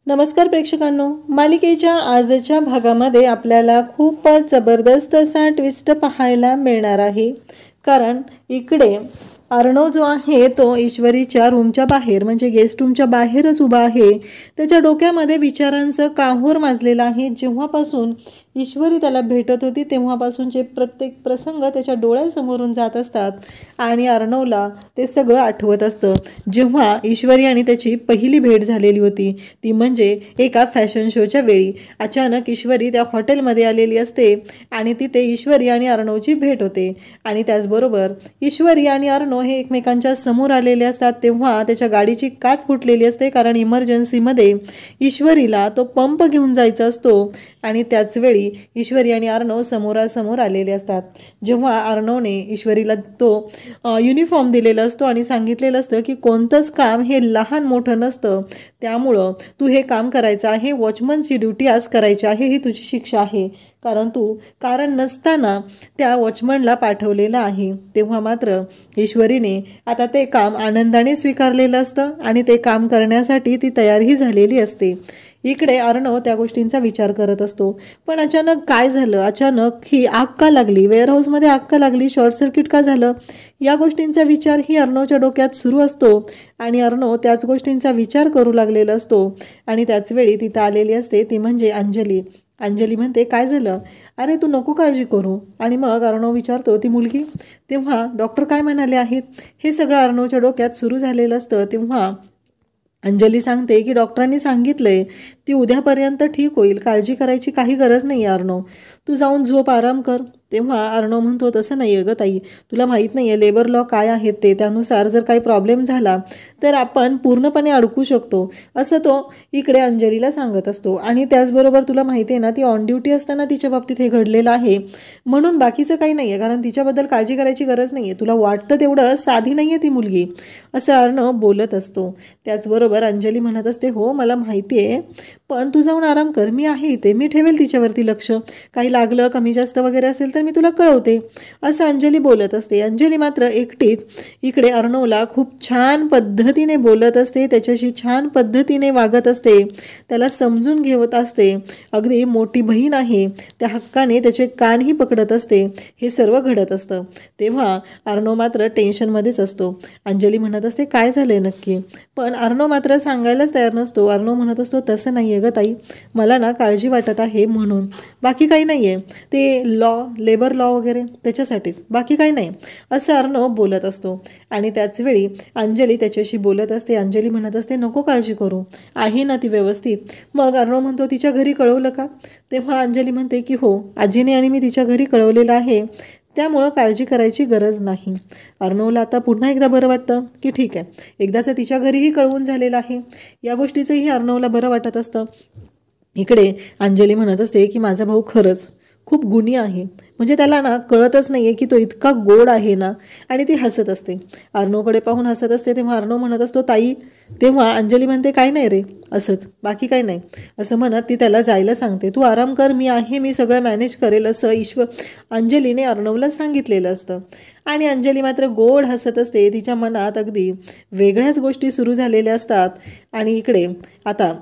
नमस्कार प्रेक्षकांनो, मालिकेच्या आजच्या भागामध्ये आपल्याला खूपच जबरदस्त असा ट्विस्ट पाहायला मिळणार आहे। कारण इकडे अर्णव जो आहे तो ईश्वरीच्या रूमच्या बाहेर म्हणजे गेस्ट रूमच्या बाहेरच उभा आहे। त्याच्या डोक्यामध्ये विचारांचं काहोर माजलेलं आहे। जेव्हापासून ईश्वरी त्याला भेटत होती तेव्हापासूनचे प्रत्येक प्रसंग त्याच्या डोळ्यासमोरून जात असतात आणि अर्णवला ते सगळं आठवत असतं। जेव्हा ईश्वरी आणि त्याची पहिली भेट झालेली होती ती म्हणजे एका फॅशन शोच्या वेळी अचानक ईश्वरी त्या हॉटेलमध्ये आलेली असते आणि तिथे ईश्वरी आणि अर्णवची भेट होते आणि त्याचबरोबर ईश्वरी आणि अर्णव हे एकमेकांच्या समोर आलेले असतात। तेव्हा त्याच्या गाडीची काच फुटलेली असते कारण इमर्जन्सीमध्ये ईश्वरीला तो पंप घेऊन जायचा असतो आणि त्याच वेळी ईश्वरी आणि अर्णव समोरासमोर आलेले असतात। जेव्हा अर्णवने ईश्वरीला तो युनिफॉर्म दिलेला असतो आणि सांगितलेलं असतं की कोणतंच काम हे लहान मोठं नसतं, त्यामुळं तू हे काम करायचं आहे, वॉचमनची ड्युटी आज करायची आहे, ही तुझी शिक्षा आहे, कारण तू कारण नसताना त्या वॉचमनला पाठवलेलं आहे। तेव्हा मात्र ईश्वरीने आता ते काम आनंदाने स्वीकारलेलं असतं आणि ते काम करण्यासाठी ती तयारही झालेली असते। इकडे अर्णव त्या गोष्टींचा विचार करत असतो, पण अचानक काय झालं, अचानक ही आग का लागली, वेअरहाऊसमध्ये आग का लागली, शॉर्ट सर्किट का झालं, या गोष्टींचा विचार ही अर्णवच्या डोक्यात सुरू असतो आणि अर्णव त्याच गोष्टींचा विचार करू लागलेला असतो आणि त्याच वेळी तिथं आलेली असते ती म्हणजे अंजली। अंजली म्हणते काय झालं, अरे तू नको काळजी करू। आणि मग अर्णव विचारतो ती मुलगी, तेव्हा डॉक्टर काय म्हणाले आहेत, हे सगळं अर्णवच्या डोक्यात सुरू झालेलं असतं। तेव्हा अंजली सांगते की डॉक्टरांनी सांगितलंय ती उद्यापर्यंत ठीक होईल, काळजी करायची काही गरज नाही अर्णव, तू जाऊन झोप, आराम कर। तेव्हा अर्णव म्हणतो तसं नाही आहे गं ताई, तुला माहीत नाही आहे लेबर लॉ काय आहेत ते, त्यानुसार जर काही प्रॉब्लेम झाला तर आपण पूर्णपणे अडकू शकतो, असं तो इकडे अंजलीला सांगत असतो। आणि त्याचबरोबर तुला माहिती आहे ना ती ऑन ड्युटी असताना तिच्या बाबतीत हे घडलेलं आहे, म्हणून बाकीचं काही नाही आहे, कारण तिच्याबद्दल काळजी करायची गरज नाही आहे, तुला वाटतं तेवढं साधी नाही आहे ती मुलगी, असं अर्णव बोलत असतो। त्याचबरोबर अंजली म्हणत असते हो मला माहिती आहे, पण तू जाऊन आराम कर, मी आहे इथे, मी ठेवेल तिच्यावरती लक्ष, काही लागलं कमी जास्त वगैरे असेल तर मी तुला कळवते, असं अंजली बोलत असते। अंजली मात्र एकटीच इकडे अर्णवला खूप छान पद्धतीने बोलत असते, त्याच्याशी छान पद्धतीने वागत असते, त्याला समजून घेत असते, अगदी मोठी बहीण आहे त्या हक्काने त्याचे कानही पकडत असते, हे सर्व घडत असतं। तेव्हा अर्णव मात्र टेन्शनमध्येच असतो। अंजली म्हणत असते काय झालंय नक्की, पण अर्णव मात्र सांगायलाच तयार नसतो। अर्णव म्हणत असतो तसं नाही आहे गं ताई, मला ना काळजी वाटत आहे म्हणून, बाकी काही नाही आहे, ते लेबर लॉ वगैरे त्याच्यासाठीच, बाकी काही नाही, असं अर्णव बोलत असतो। आणि त्याचवेळी अंजली त्याच्याशी बोलत असते। अंजली म्हणत असते नको काळजी करू, आहे ना ती व्यवस्थित। मग अर्णव म्हणतो तिच्या घरी कळवलं का, तेव्हा अंजली म्हणते की हो आजीने आणि मी तिच्या घरी कळवलेलं आहे, त्यामुळं काळजी करायची गरज नाही। अर्णवला आता पुन्हा एकदा बरं वाटतं की ठीक आहे, एकदाचं तिच्या घरीही कळवून झालेलं आहे, या गोष्टीचंही अर्णवला बरं वाटत असतं। इकडे अंजली म्हणत असते की माझा भाऊ खरंच खूप गुणी आहे, म्हणजे त्याला ना कळतच नाही आहे की तो इतका गोड आहे ना, आणि ती हसत असते, अर्णवकडे पाहून हसत असते। तेव्हा अर्णव म्हणत असतो ताई, तेव्हा अंजली म्हणते काय नाही रे, असंच, बाकी काही नाही, असं म्हणत ती त्याला जायला सांगते, तू आराम कर, मी आहे, मी सगळं मॅनेज करेल, असं अंजलीने अर्णवला सांगितलेलं असतं। आणि अंजली मात्र गोड हसत असते, तिच्या मनात अगदी वेगळ्याच गोष्टी सुरू झालेल्या असतात। आणि इकडे आता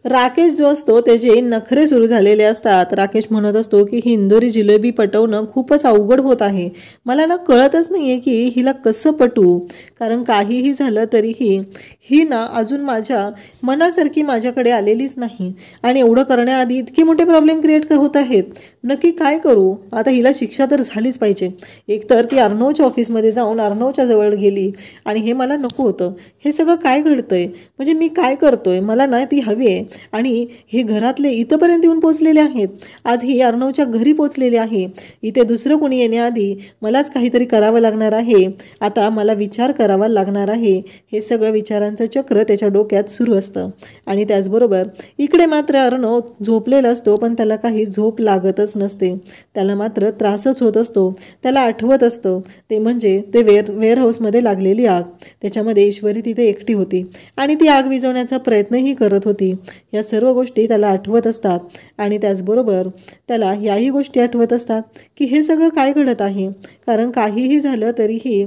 राकेश जो असतो त्याचे नखरे सुरू झालेले असतात। राकेश म्हणत असतो की ही इंदोरी जिलेबी पटवणं खूपच अवघड होत आहे, मला ना कळतच नाही आहे की हिला कसं पटवू, कारण काहीही झालं तरीही ही ना अजून माझ्या मनासारखी माझ्याकडे आलेलीच नाही, आणि एवढं करण्याआधी इतके मोठे प्रॉब्लेम क्रिएट होत आहेत, नक्की काय करू, आता हिला शिक्षा तर झालीच पाहिजे। एकतर ती अर्णवच्या ऑफिसमध्ये जाऊन अर्णवच्या जवळ गेली आणि हे मला नको होतं, हे सगळं काय घडतंय, म्हणजे मी काय करतोय, मला ना ती हवी आहे, आणि हे घरातले इथंपर्यंत येऊन पोचलेले आहेत, आज ही अर्णवच्या घरी पोचलेले आहे, इथे दुसरं कोणी येण्याआधी मलाच काहीतरी करावं लागणार आहे, आता मला विचार करावा लागणार आहे, हे सगळं विचारांचं चक्र त्याच्या डोक्यात सुरू असतं। आणि त्याचबरोबर इकडे मात्र अर्णव झोपलेला असतो, पण त्याला काही झोप लागतच नसते, त्याला मात्र त्रासच होत असतो, त्याला आठवत असतं ते म्हणजे ते वेअरहाऊसमध्ये लागलेली आग, त्याच्यामध्ये ईश्वरी तिथे एकटी होती आणि ती आग विझवण्याचा प्रयत्नही करत होती। या सर्व गोष्टी त्याला आठवत असतात आणि त्याचबरोबर त्याला याही गोष्टी आठवत असतात की हे सगळं काय घडत आहे. कारण काहीही झालं तरीही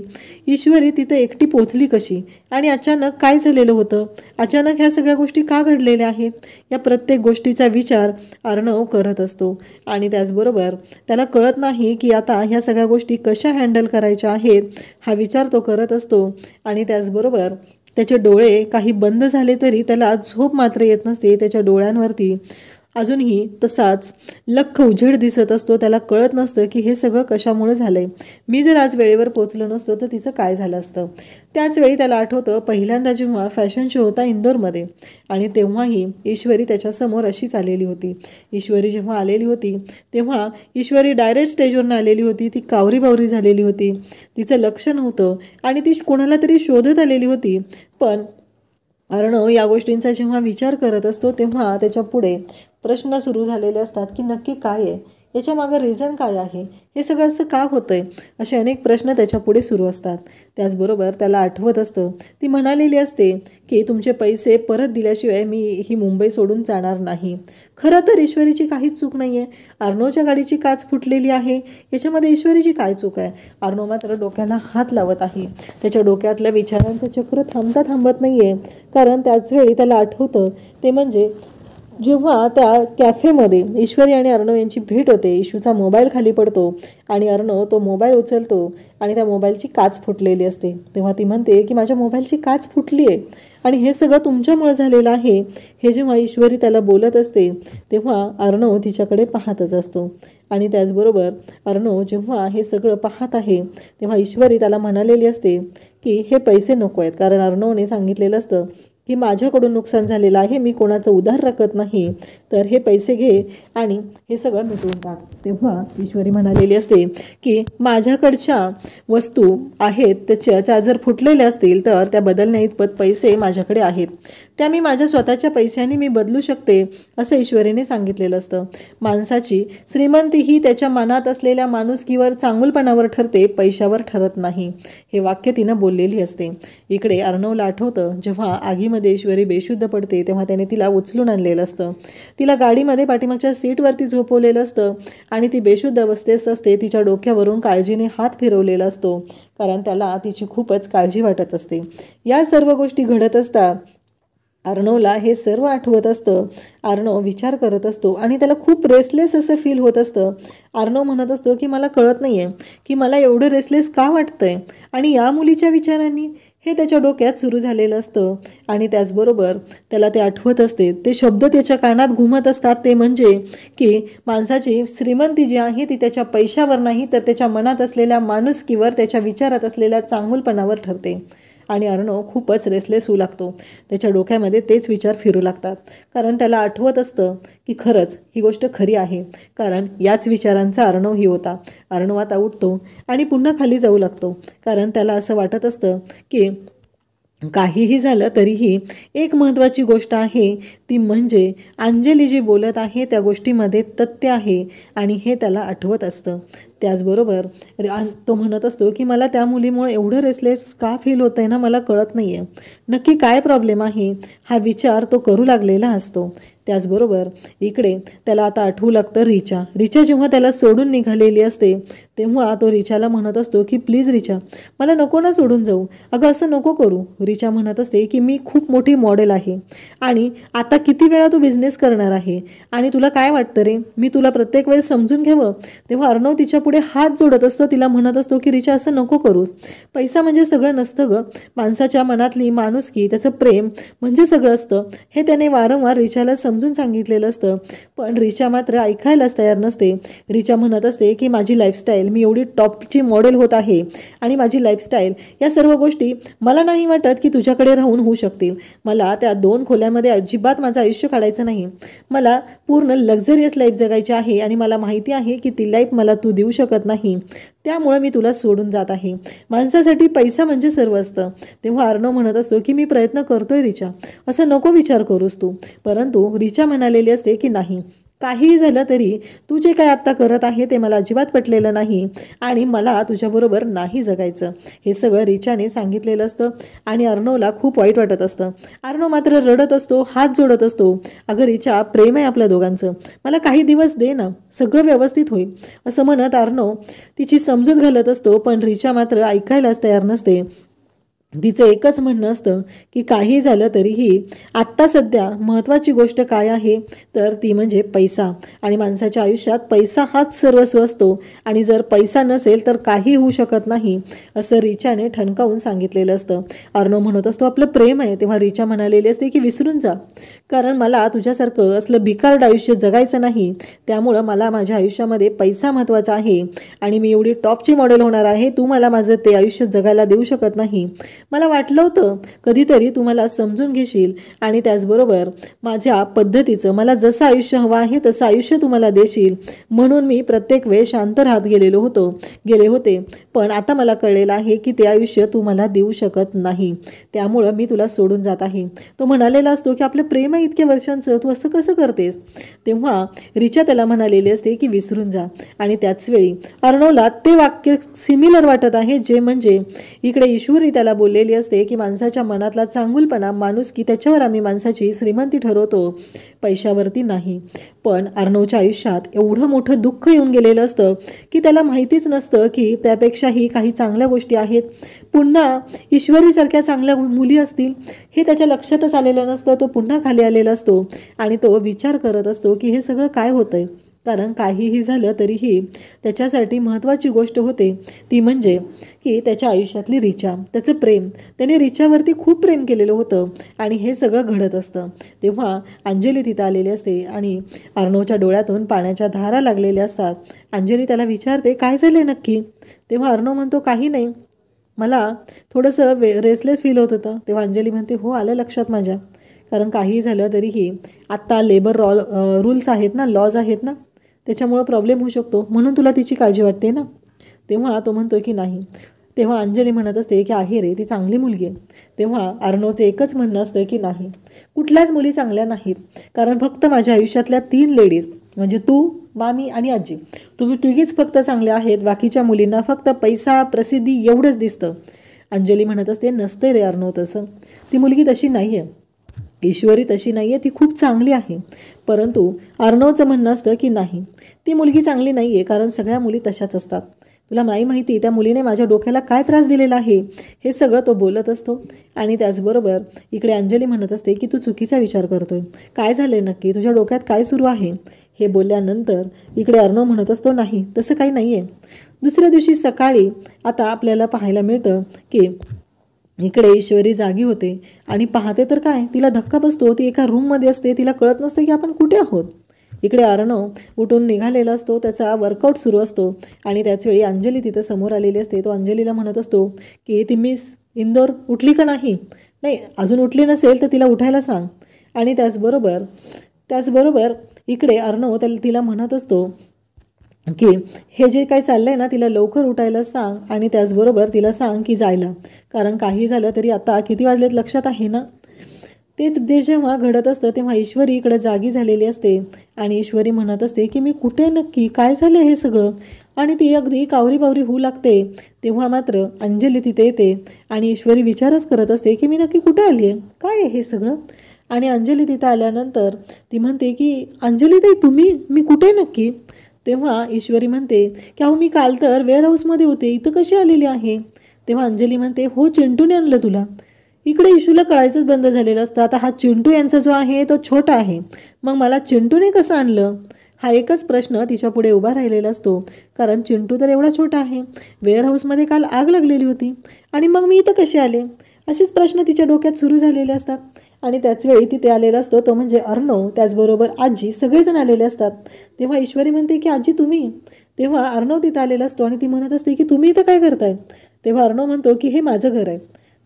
ईश्वरी तिथं एकटी पोचली कशी आणि अचानक काय झालेलं होतं, अचानक ह्या सगळ्या गोष्टी का घडलेल्या आहेत, या प्रत्येक गोष्टीचा विचार अर्णव करत असतो. आणि त्याचबरोबर त्याला कळत नाही की आता ह्या सगळ्या गोष्टी कशा हँडल करायच्या आहेत, हा विचार तो करत असतो. आणि त्याचबरोबर त्याचे डोळे काही बंद झाले तरी त्याला झोप मात्र येत नसते. त्याच्या डोळ्यांवरती अजूनही तसाच लख्ख उजेड दिसत असतो. त्याला कळत नसतं की हे सगळं कशामुळे झालंय, मी जर आज वेळेवर पोचलो नसतो तर तिचं काय झालं असतं. त्याच वेळी त्याला आठवतं पहिल्यांदा जेव्हा फॅशन शो होता इंदोरमध्ये आणि तेव्हाही ईश्वरी त्याच्यासमोर अशीच आलेली होती. ईश्वरी जेव्हा आलेली होती तेव्हा ईश्वरी डायरेक्ट स्टेजवरून आलेली होती. ती कावरी बावरी झालेली होती, तिचं लक्ष नव्हतं आणि ती कोणाला तरी शोधत आलेली होती. पण अर्णव या गोष्टींचा जेव्हा विचार करत असतो तेव्हा त्याच्या पुढे प्रश्न सुरू झालेले असतात की नक्की काय आहे, याच्या मागं रिझन काय आहे, हे सगळं असं का होतंय, असे अनेक प्रश्न त्याच्या पुढे सुरू असतात. त्याचबरोबर त्याला आठवत असतं ती म्हणालेली असते की तुमचे पैसे परत दिल्याशिवाय मी ही मुंबई सोडून जाणार नाही. खरं तर ईश्वरीची काहीच चूक नाही आहे. अर्णवच्या गाडीची काच फुटलेली आहे, याच्यामध्ये ईश्वरीची काय चूक आहे. अर्णव मात्र डोक्याला हात लावत आहे. त्याच्या डोक्यातल्या विचारांचं चक्र थांबत नाही आहे. कारण त्याचवेळी त्याला आठवतं ते म्हणजे जेव्हा त्या कॅफेमध्ये ईश्वरी आणि अर्णव यांची भेट होते, इशूचा मोबाईल खाली पडतो आणि अर्णव तो मोबाईल उचलतो आणि त्या मोबाईलची काच फुटलेली असते. तेव्हा ती म्हणते की माझ्या मोबाईलची काच फुटली आहे आणि हे सगळं तुमच्यामुळे झालेलं आहे. हे जेव्हा ईश्वरी त्याला बोलत असते तेव्हा अर्णव तिच्याकडे पाहतच असतो. आणि त्याचबरोबर अर्णव जेव्हा हे सगळं पाहत आहे तेव्हा ईश्वरी त्याला म्हणालेली असते की हे पैसे नको आहेत. कारण अर्णवने सांगितलेलं असतं की माझ्याकडून नुकसान झालेलं आहे, मी कोणाचं उधार राखत नाही, तर हे पैसे घे आणि हे सगळं मिटवून टाक. तेव्हा ईश्वरी म्हणालेली असते की माझ्याकडच्या वस्तू आहेत त्या जर फुटलेल्या असतील तर त्या बदलण्या इतपत पैसे माझ्याकडे आहेत, त्या मी माझ्या स्वतःच्या पैशाने मी बदलू शकते, असं ईश्वरीने सांगितलेलं असतं. माणसाची श्रीमंती ही त्याच्या मनात असलेल्या माणुसकीवर चांगुलपणावर ठरते, पैशावर ठरत नाही, हे वाक्य तिनं बोललेली असते. इकडे अर्णवला आठवतं जेव्हा आगीमध्ये ईश्वरी बेशुद्ध पडते तेव्हा त्याने तिला उचलून आणलेलं असतं. तिला गाडीमध्ये पाठीमागच्या सीटवरती झोपवलेलं असतं आणि ती बेशुद्ध अवस्थेत असते. तिच्या डोक्यावरून काळजीने हात फिरवलेला असतो कारण त्याला तिची खूपच काळजी वाटत असते. या सर्व गोष्टी घडत असतात. अर्णवला हे सर्व आठवत असतं. अर्णव विचार करत असतो आणि त्याला खूप रेसलेस असं फील होत असतं. अर्णव म्हणत असतो की मला कळत नाही आहे की मला एवढं रेसलेस का वाटतंय आणि या मुलीच्या विचारांनी, हे त्याच्या डोक्यात सुरू झालेलं असतं. आणि त्याचबरोबर त्याला ते आठवत असते, ते शब्द त्याच्या कानात घुमत असतात, ते म्हणजे की माणसाची श्रीमंती जी आहे ती त्याच्या पैशावर नाही तर त्याच्या मनात असलेल्या माणुसकीवर, त्याच्या विचारात असलेल्या चांगुलपणावर ठरते. आणि अर्णव खूपच रेसलेस होऊ लागतो. त्याच्या डोक्यामध्ये तेच विचार फिरू लागतात कारण त्याला आठवत असतं की खरंच ही गोष्ट खरी आहे. कारण याच विचारांचा अर्णवही होता. अर्णव आता उठतो आणि पुन्हा खाली जाऊ लागतो कारण त्याला असं वाटत असतं की काहीही झालं तरीही एक महत्त्वाची गोष्ट आहे ती म्हणजे अंजली जी बोलत आहे त्या गोष्टीमध्ये तथ्य आहे आणि हे त्याला आठवत असतं. त्याचबरोबर तो म्हणत असतो की मला त्या मुलीमुळे एवढं रेसलेस का फील होतंय ना, मला कळत नाही आहे नक्की काय प्रॉब्लेम आहे, हा विचार तो करू लागलेला असतो. त्याचबरोबर इकडे त्याला आता आठवू लागतं रिचा जेव्हा त्याला सोडून निघालेली असते तेव्हा तो रिचाला म्हणत असतो की प्लीज रिचा, मला नको ना सोडून जाऊ, अगं असं नको करू. रिचा म्हणत असते की मी खूप मोठी मॉडेल आहे आणि आता किती वेळा तू बिझनेस करणार आहे आणि तुला काय वाटतं रे, मी तुला प्रत्येक वेळेस समजून घ्यावं. तेव्हा अर्णव तिच्या पुढे हात जोडत असतो, तिला म्हणत असतो की रिचा असं नको करूस, पैसा म्हणजे सगळं नसतं गं, माणसाच्या मनातली माणुसकी, त्याचं प्रेम म्हणजे सगळं असतं, हे त्याने वारंवार रिचाला समजून सांगितलेलं असतं. पण रिचा मात्र ऐकायलाच तयार नसते. रिचा म्हणत असते की माझी लाईफस्टाईल, मी एवढी टॉपची मॉडेल होत आहे आणि माझी लाईफस्टाईल, या सर्व गोष्टी मला नाही वाटत की तुझ्याकडे राहून होऊ शकतील. मला त्या 2 खोल्यामध्ये अजिबात माझं आयुष्य काढायचं नाही, मला पूर्ण लक्झरियस लाईफ जगायची आहे आणि मला माहिती आहे की ती लाईफ मला तू देऊ शकत नाही, त्यामुळे मी तुला सोडून जात आहे. माणसासाठी पैसा म्हणजे सर्व असतं. तेव्हा अर्णव म्हणत असतो की मी प्रयत्न करतोय रिचा, असं नको विचार करूस तू. परंतु रिचा म्हणालेली असते की नाही, काहीही झालं तरी तू जे काय आत्ता करत आहे ते मला अजिबात पटलेलं नाही आणि मला तुझ्याबरोबर नाही जगायचं, हे सगळं रिचाने सांगितलेलं असतं. आणि अर्णवला खूप वाईट वाटत असतं. अर्णव मात्र रडत असतो, हात जोडत असतो. अगं रिचा, प्रेम आहे आपल्या दोघांचं, मला काही दिवस दे ना, सगळं व्यवस्थित होईल असं म्हणत अर्णव तिची समजूत घालत असतो. पण रिचा मात्र ऐकायलाच तयार नसते. तिचं एकच म्हणणं असतं की काही झालं तरीही आत्ता सध्या महत्त्वाची गोष्ट काय आहे तर ती म्हणजे पैसा. आणि माणसाच्या आयुष्यात पैसा हाच सर्वस्व असतो आणि जर पैसा नसेल तर काही होऊ शकत नाही असं रिचाने ठणकावून सांगितलेलं असतं. अर्णव म्हणत असतो आपलं प्रेम आहे, तेव्हा रिचा म्हणालेली असते की विसरून जा, कारण मला तुझ्यासारखं असलं भिकारड आयुष्य जगायचं नाही. त्यामुळं मला माझ्या आयुष्यामध्ये पैसा महत्त्वाचा आहे आणि मी एवढी टॉपची मॉडेल होणार आहे, तू मला माझं ते आयुष्य जगायला देऊ शकत नाही. मला वाटलं होतं कधीतरी तू मला समजून घेशील आणि त्याचबरोबर माझ्या पद्धतीचं, मला जसं आयुष्य हवं आहे तसं आयुष्य तू मला देशील, म्हणून मी प्रत्येक वेळ शांत राहत गेले होते. पण आता मला कळलेलं आहे की ते आयुष्य तू मला देऊ शकत नाही, त्यामुळं मी तुला सोडून जात आहे. तो म्हणालेला असतो की आपलं प्रेम आहे इतक्या वर्षांचं, तू असं कसं करतेस. तेव्हा रिचा त्याला म्हणालेली असते की विसरून जा. आणि त्याच वेळी अर्णवला ते वाक्य सिमिलर वाटत आहे, जे म्हणजे इकडे ईश्वरी त्याला बोललेली असते की माणसाच्या मनातला चांगुलपणा, माणुसकी, त्याच्यावर आम्ही माणसाची श्रीमंती ठरवतो, पैशावरती नाही. पण अर्णवच्या आयुष्यात एवढं मोठं दुःख येऊन गेलेलं असतं की त्याला माहितीच नसतं की त्यापेक्षाही काही चांगल्या गोष्टी आहेत, पुन्हा ईश्वरीसारख्या चांगल्या मुली असतील, हे त्याच्या लक्षातच आलेलं नसतं. तो पुन्हा खाली आलेला असतो आणि तो विचार करत असतो की हे सगळं काय होतंय. कारण काहीही झालं तरीही त्याच्यासाठी महत्त्वाची गोष्ट होते ती म्हणजे की त्याच्या आयुष्यातली रिचा, त्याचं प्रेम, त्याने रिचावरती खूप प्रेम केलेलं होतं आणि हे सगळं घडत असतं. तेव्हा अंजली तिथं आलेली असते आणि अर्णवच्या डोळ्यातून पाण्याच्या धारा लागलेल्या असतात. अंजली त्याला विचारते काय झालं नक्की. तेव्हा अर्णव म्हणतो काही नाही, मला थोडंसं रेसलेस फील होत होतं. तेव्हा अंजली म्हणते हो आलं लक्षात माझ्या, कारण काही झालं तरीही आत्ता लेबर रूल्स आहेत ना, लॉज आहेत ना, त्याच्यामुळं प्रॉब्लेम होऊ शकतो, म्हणून तुला तिची काळजी वाटते ना. तेव्हा तो म्हणतो की नाही. तेव्हा अंजली म्हणत असते की आहे रे, ती चांगली मुलगी आहे. तेव्हा अर्णवचं एकच म्हणणं असतं की नाही, कुठल्याच मुली चांगल्या नाहीत, कारण फक्त माझ्या आयुष्यातल्या 3 लेडीज म्हणजे तू, मामी आणि आजी, तुम्ही तिघीच फक्त चांगल्या आहेत, बाकीच्या मुलींना फक्त पैसा, प्रसिद्धी एवढंच दिसतं. अंजली म्हणत असते नसते रे अर्णव तसं, ती मुलगी तशी नाही आहे, ईश्वरी तशी नाही आहे, ती खूप चांगली आहे. परंतु अर्णवचं म्हणणं असतं की नाही, ती मुलगी चांगली नाही आहे, कारण सगळ्या मुली तशाच असतात. तुला नाही माहिती त्या मुलीने माझ्या डोक्याला काय त्रास दिलेला आहे, हे सगळं तो बोलत असतो. आणि त्याचबरोबर इकडे अंजली म्हणत असते की तू चुकीचा विचार करतोय, काय झालंय नक्की, तुझ्या डोक्यात काय सुरू आहे. हे बोलल्यानंतर इकडे अर्णव म्हणत असतो नाही तसं काही नाही आहे. दुसऱ्या दिवशी सकाळी आता आपल्याला पाहायला मिळतं की इकडे ईश्वरी जागी होते आणि पाहते तर काय, तिला धक्का बसतो. ती एका रूममध्ये असते, तिला कळत नसते की आपण कुठे आहोत. इकडे अर्णव उठून निघालेला असतो, त्याचा वर्कआउट सुरू असतो आणि त्याचवेळी अंजली तिथं समोर आलेली असते. तो अंजलीला म्हणत असतो की ती मिस इंदोर उठली का नाही, अजून उठली नसेल तर तिला उठायला सांग. आणि त्याचबरोबर इकडे अर्णव तिला म्हणत असतो की हे जे काही चाललंय ना, तिला लवकर उठायला सांग आणि त्याचबरोबर तिला सांग की जायला, कारण काही झालं तरी आता किती वाजलेत लक्षात आहे ना. तेच जे जेव्हा घडत असतं तेव्हा ईश्वरी इकडे जागी झालेली असते आणि ईश्वरी म्हणत असते की मी कुठे नक्की, काय झालं हे सगळं. आणि ती अगदी कावरी बावरी होऊ लागते. तेव्हा मात्र अंजली तिथे येते आणि ईश्वरी विचारच करत असते की मी नक्की कुठे आली आहे, काय आहे हे सगळं. आणि अंजली तिथं आल्यानंतर ती म्हणते की अंजली ताई तुम्ही, मी कुठे नक्की. तेव्हा ईश्वरी म्हणते की अहो मी काल तर वेअरहाऊसमध्ये होते, इथं कशी आलेली आहे. तेव्हा अंजली म्हणते हो चिंटूने आणलं तुला. इकडे इशूला कळायचंच बंद झालेलं असतं. आता हा चिंटू यांचा जो आहे तो छोटा आहे, मग मला चिंटूने कसं आणलं, हा एकच प्रश्न तिच्या पुढे उभा राहिलेला असतो. कारण चिंटू तर एवढा छोटा आहे, वेअरहाऊसमध्ये काल आग लागलेली होती आणि मग मी इथं कसे आले, असेच प्रश्न तिच्या डोक्यात सुरू झालेले असतात. आणि त्याचवेळी तिथे आलेला असतो तो म्हणजे अर्णव, त्याचबरोबर आजी, सगळेजण आलेले असतात. तेव्हा ईश्वरी म्हणते की आजी तुम्ही. तेव्हा अर्णव तिथं आलेला असतो आणि ती म्हणत असते की तुम्ही इथं काय करताय. तेव्हा अर्णव म्हणतो की हे माझं घर आहे.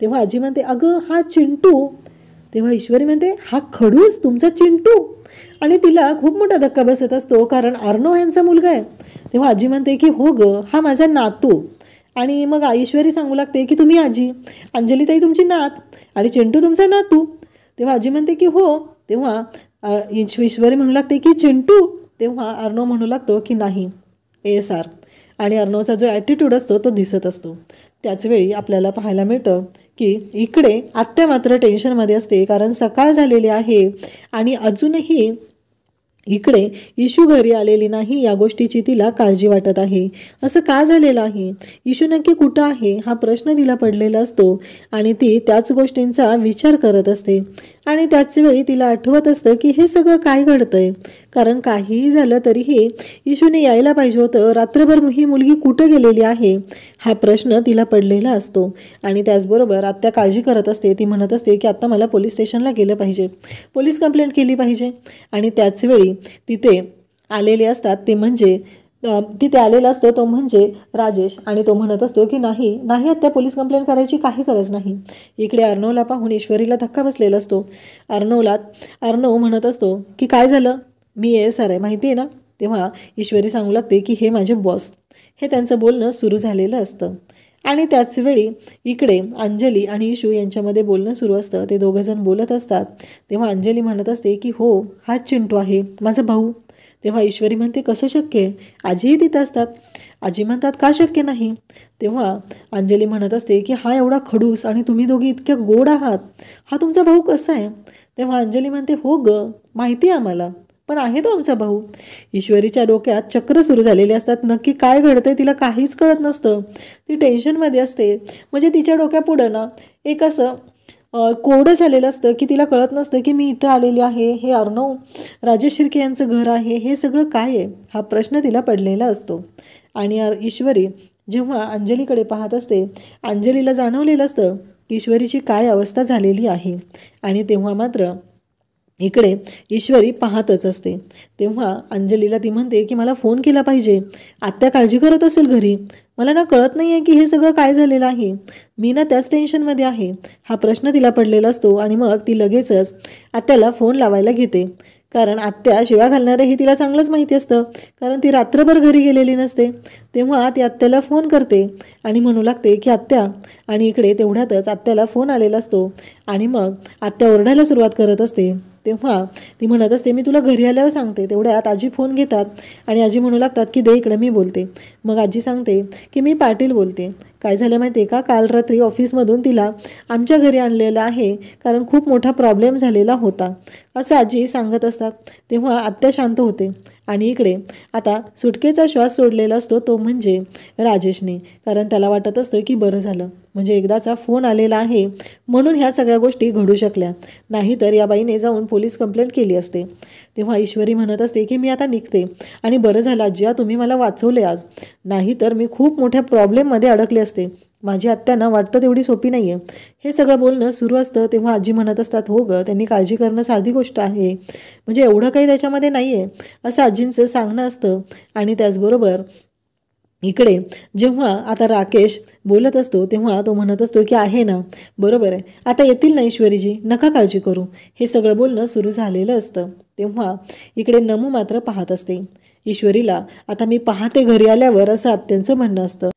तेव्हा आजी म्हणते अगं हा चिंटू. तेव्हा ईश्वरी म्हणते हा खडूस तुमचा चिंटू. आणि तिला खूप मोठा धक्का बसत असतो, कारण अर्णव यांचा मुलगा आहे. तेव्हा आजी म्हणते की हो ग, हा माझा नातू. आणि मग ईश्वरी सांगू लागते की तुम्ही आजी, अंजली ताई तुमची नात आणि चिंटू तुमचा नातू. तेव्हा आजी म्हणते की हो. तेव्हा ईश्वरी म्हणू लागते की चिंटू तेव्हा अर्णव म्हणू लागतो की नाही ASR, आणि अर्णवचा जो ॲटिट्यूड असतो तो दिसत असतो. त्याचवेळी आपल्याला पाहायला मिळतं की इकडे आत्या मात्र टेन्शनमध्ये असते, कारण सकाळ झालेली आहे आणि अजूनही इकडे इशू घरी आलेली नाही या गोष्टीची तिला काळजी वाटत आहे. असं का झालेलं आहे, इशू नक्की कुठं आहे हा प्रश्न तिला पडलेला असतो आणि ती त्याच गोष्टींचा विचार करत असते. आणि त्याच वेळी तिला आठवत असतं की हे सगळं काय घडतंय, कारण काहीही झालं तरीही इशूने यायला पाहिजे होतं. रात्रभर ही मुलगी कुठं गेलेली आहे हा प्रश्न तिला पडलेला असतो. आणि त्याचबरोबर आत्या काळजी करत असते. ती म्हणत असते की आत्ता मला पोलीस स्टेशनला गेलं पाहिजे, पोलीस कंप्लेंट केली पाहिजे. आणि त्याचवेळी तिथे आलेले असतात ते म्हणजे तिथे आलेला असतो तो म्हणजे राजेश, आणि तो म्हणत असतो की नाही नाही आत्या, पोलीस कंप्लेंट करायची काही गरज नाही. इकडे अर्णवला पाहून ईश्वरीला धक्का बसलेला असतो. अर्णव म्हणत असतो की काय झालं, मी ASR आहे माहिती आहे ना. तेव्हा ईश्वरी सांगू लागते की हे माझे बॉस. हे त्यांचं बोलणं सुरू झालेलं असतं. आणि त्याचवेळी इकडे अंजली आणि इशू यांच्यामध्ये बोलणं सुरू असतं. ते दोघंजण बोलत असतात. तेव्हा अंजली म्हणत असते की हो हाच चिंटू आहे माझा भाऊ. तेव्हा ईश्वरी म्हणते कसं शक्य आहे, आजीही तिथं असतात. आजी म्हणतात का शक्य नाही. तेव्हा अंजली म्हणत असते की हा एवढा खडूस आणि तुम्ही दोघी इतक्या गोड आहात, हा तुमचा भाऊ कसा आहे. तेव्हा अंजली म्हणते हो ग माहिती आहे आम्हाला, पण आहे तो आमचा भाऊ. ईश्वरीच्या डोक्यात चक्र सुरू झालेले असतात. नक्की काय घडतंय तिला काहीच कळत नसतं. ती टेन्शनमध्ये असते. म्हणजे तिच्या डोक्यापुढं ना एक असं कोडं झालेलं असतं की तिला कळत नसतं की मी इथं आलेली आहे, हे अर्णव राजेश शिर्के यांचं घर आहे, हे सगळं काय आहे हा प्रश्न तिला पडलेला असतो. आणि ईश्वरी जेव्हा अंजलीकडे पाहत असते, अंजलीला जाणवलेलं असतं की ईश्वरीची काय अवस्था झालेली आहे. आणि तेव्हा मात्र इकडे ईश्वरी पाहतच असते. तेव्हा अंजलीला ती म्हणते की मला फोन केला पाहिजे, आत्या काळजी करत असेल घरी, मला ना कळत नाही आहे की हे सगळं काय झालेलं आहे, मी ना त्याच टेन्शनमध्ये आहे हा प्रश्न तिला पडलेला असतो. आणि मग ती लगेचच आत्याला फोन लावायला घेते, कारण आत्या शिव्या घालणारे हे तिला चांगलंच माहिती असतं, कारण ती रात्रभर घरी गेलेली नसते. तेव्हा ती आत्याला फोन करते आणि म्हणू लागते की आत्या, आणि इकडे तेवढ्यातच आत्याला फोन आलेला असतो. आणि मग आत्या ओरडायला सुरुवात करत असते. तेव्हा ती म्हणत असते मी तुला घरी आल्यावर सांगते. तेवढ्यात आजी फोन घेतात आणि आजी म्हणू लागतात की दे इकडे मी बोलते. मग आजी सांगते की मी पाटील बोलते. काय झालं माहिती आहे का, काल रात्री ऑफिसमधून तिला आमच्या घरी आणलेलं आहे, कारण खूप मोठा प्रॉब्लेम झालेला होता, असं आजी सांगत असतात. तेव्हा आत्या शांत होते. आणि इकडे आता सुटकेचा श्वास सोडलेला असतो तो म्हणजे राजेशने, कारण त्याला वाटत असतं की बरं झालं, म्हणजे एकदाचा फोन आलेला आहे म्हणून ह्या सगळ्या गोष्टी घडू शकल्या, नाहीतर या बाईने जाऊन पोलीस कंप्लेंट केली असते. तेव्हा ईश्वरी म्हणत असते की मी आता निघते, आणि बरं झालं आजी तुम्ही मला वाचवले आज, नाहीतर मी खूप मोठ्या प्रॉब्लेममध्ये अडकले असते. माझी आत्यांना वाटतं तेवढी सोपी नाही आहे. हे सगळं बोलणं सुरू असतं. तेव्हा आजी म्हणत असतात हो ग, त्यांनी काळजी करणं साधी गोष्ट आहे, म्हणजे एवढं काही त्याच्यामध्ये नाही आहे असं आजींचं सांगणं असतं. आणि त्याचबरोबर इकडे जेव्हा आता राकेश बोलत असतो तेव्हा तो म्हणत असतो की आहे ना, बरोबर आहे, आता येतील ना ईश्वरीजी, नका काळजी करू. हे सगळं बोलणं सुरू झालेलं असतं. तेव्हा इकडे नमू मात्र पाहत असते. ईश्वरीला आता मी पाहते घरी आल्यावर असं आत्यांचं म्हणणं असतं.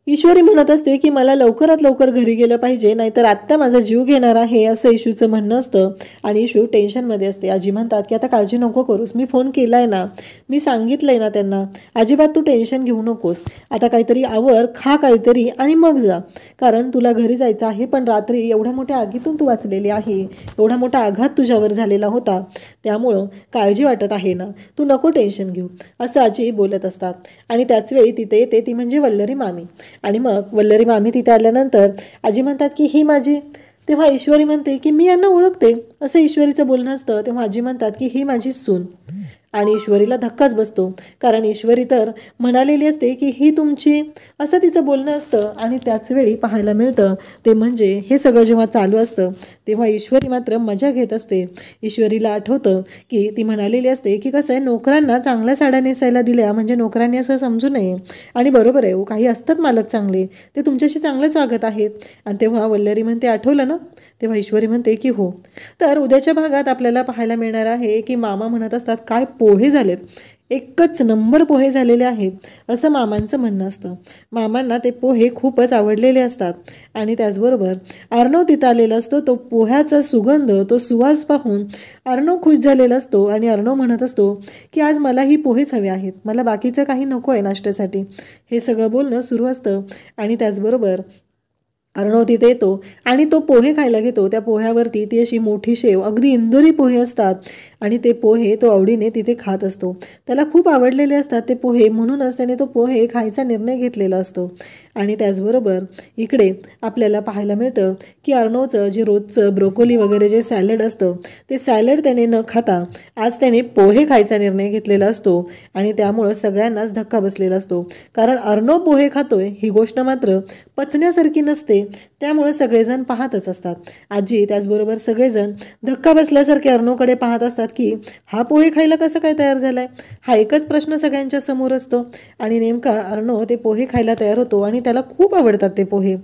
ईश्वरी म्हणत असते की मला लवकरात लवकर घरी गेलं पाहिजे, नाहीतर आत्ता माझा जीव घेणार आहे असं इशूचं म्हणणं असतं. आणि इशू टेन्शनमध्ये असते. आजी म्हणतात की आता काळजी नको करूस, मी फोन केला आहे ना, मी सांगितलं आहे ना त्यांना, अजिबात तू टेन्शन घेऊ नकोस, आता काहीतरी आवर, खा काहीतरी आणि मग जा, कारण तुला घरी जायचं आहे. पण रात्री एवढ्या मोठ्या आगीतून तू वाचलेली आहे, एवढा मोठा आघात तुझ्यावर झालेला होता, त्यामुळं काळजी वाटत आहे ना, तू नको टेन्शन घेऊ असं आजी बोलत असतात. आणि त्याचवेळी तिथे येते ती म्हणजे वल्लरी मामी. आणि मग वल्लरी मामी तिथे आल्यानंतर आजी म्हणतात की ही माझी, तेव्हा ईश्वरी म्हणते की मी यांना ओळखते असं ईश्वरीचं बोलणं असतं. तेव्हा आजी म्हणतात की ही माझी सून. आणि ईश्वरीला धक्काच बसतो, कारण ईश्वरी तर म्हणालेली असते की ही तुमची, असं तिचं बोलणं असतं. आणि त्याचवेळी पाहायला मिळतं ते म्हणजे हे सगळं जेव्हा चालू असतं तेव्हा ईश्वरी मात्र मजा घेत असते. ईश्वरीला आठवतं की ती म्हणालेली असते की कसं आहे, नोकरांना चांगल्या साड्या नेसायला दिल्या म्हणजे नोकरांनी असं समजू नये, आणि बरोबर आहे, काही असतात मालक चांगले, ते तुमच्याशी चांगलेच वागत आहेत. आणि तेव्हा वल्लरी म्हणते आठवलं ना, तेव्हा ईश्वरी म्हणते की हो. तर उद्याच्या भागात आपल्याला पाहायला मिळणार आहे की मामा म्हणत असतात काय पोहे झालेत, एकच नंबर पोहे झालेले आहेत असं मामांचं म्हणणं असतं. मामांना ते पोहे खूपच आवडलेले असतात आणि त्याचबरोबर अर्णव तिथं आलेला असतो. तो पोह्याचा सुगंध, तो सुवास पाहून अर्णव खुश झालेला असतो आणि अर्णव म्हणत असतो की आज मलाही पोहेच हवे आहेत, मला बाकीचं काही नको आहे नाश्त्यासाठी. हे सगळं बोलणं सुरू असतं आणि त्याचबरोबर अर्णव तिथे येतो आणि तो पोहे खायला घेतो. त्या पोह्यावरती ती अशी मोठी शेव, अगदी इंदोरी पोहे असतात आणि ते पोहे तो आवडीने तिथे खात असतो. त्याला खूप आवडलेले असतात ते पोहे, म्हणूनच त्याने तो पोहे खायचा निर्णय घेतलेला असतो. आणि त्याचबरोबर इकडे आपल्याला पाहायला मिळतं की अर्णवचं जे रोजचं ब्रोकोली वगैरे जे सॅलड असतं ते सॅलड त्याने न खाता आज त्याने पोहे खायचा निर्णय घेतलेला असतो आणि त्यामुळं सगळ्यांनाच धक्का बसलेला असतो. कारण अर्णव पोहे खातोय ही गोष्ट मात्र पचण्यासारखी नसते, त्यामुळे सगळेजण पाहतच असतात. आजी त्याचबरोबर सगळेजण धक्का बसल्यासारखे अर्णवकडे पाहत असतात की हा पोहे खायला कसं काय तयार झालाय. हा एकच प्रश्न सगळ्यांच्या समोर असतो आणि नेमका अर्णव ते पोहे खायला तयार होतो आणि त्याला खूप आवडतात ते पोहे.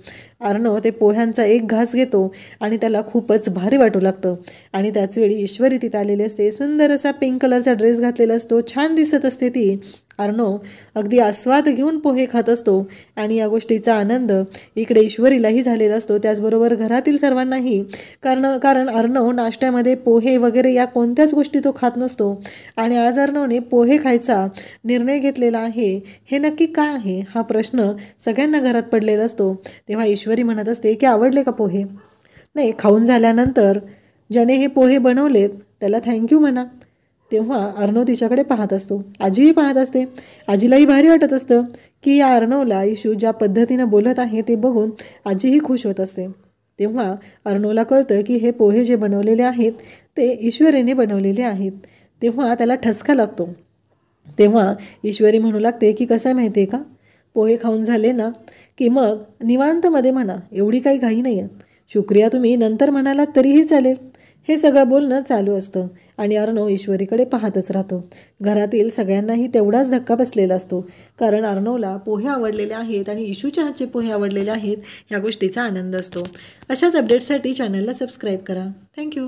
अर्णव ते पोह्यांचा एक घास घेतो आणि त्याला खूपच भारी वाटू लागतं. आणि त्याचवेळी ईश्वरी तिथे आलेली असते. सुंदर असा पिंक कलरचा ड्रेस घातलेला असतो, छान दिसत असते ती. अर्णव अगदी आस्वाद घेऊन पोहे खात असतो आणि या गोष्टीचा आनंद इकडे ईश्वरीलाही झालेला असतो, त्याचबरोबर घरातील सर्वांनाही. कारण अर्णव नाश्त्यामध्ये पोहे वगैरे या कोणत्याच गोष्टी तो खात नसतो आणि आज अर्णवने पोहे खायचा निर्णय घेतलेला आहे. हे नक्की काय आहे हा प्रश्न सगळ्यांना घरात पडलेला असतो. तेव्हा ईश्वरी म्हणत असते की आवडले का पोहे? नाही, खाऊन झाल्यानंतर ज्याने हे पोहे बनवलेत त्याला थँक्यू म्हणा. तेव्हा अर्णव तिच्याकडे पाहत असतो, आजीही पाहत असते. आजीलाही भारी वाटत असतं की या अर्णवला इशू ज्या पद्धतीनं बोलत आहे ते बघून आजीही खुश होत असते. तेव्हा अर्णवला कळतं की हे पोहे जे बनवलेले आहेत ते ईश्वरीने बनवलेले आहेत. तेव्हा त्याला ठसका लागतो. तेव्हा ईश्वरी म्हणू लागते की कसं आहे माहिती आहे का, पोहे खाऊन झाले ना की मग निवांतमध्ये म्हणा, एवढी काही घाई नाही आहे. शुक्रिया तुम्ही नंतर म्हणालात तरीही चालेल. हे सगळं बोलणं चालू असतं आणि अर्णव ईश्वरीकडे पाहतच राहतो. घरातील सगळ्यांनाही तेवढाच धक्का बसलेला असतो, कारण अर्णवला पोहे आवडलेले आहेत आणि इशूच्या हातचे पोहे आवडलेले आहेत, ह्या गोष्टीचा आनंद असतो. अशाच अपडेट्ससाठी चॅनलला सबस्क्राईब करा. थँक्यू.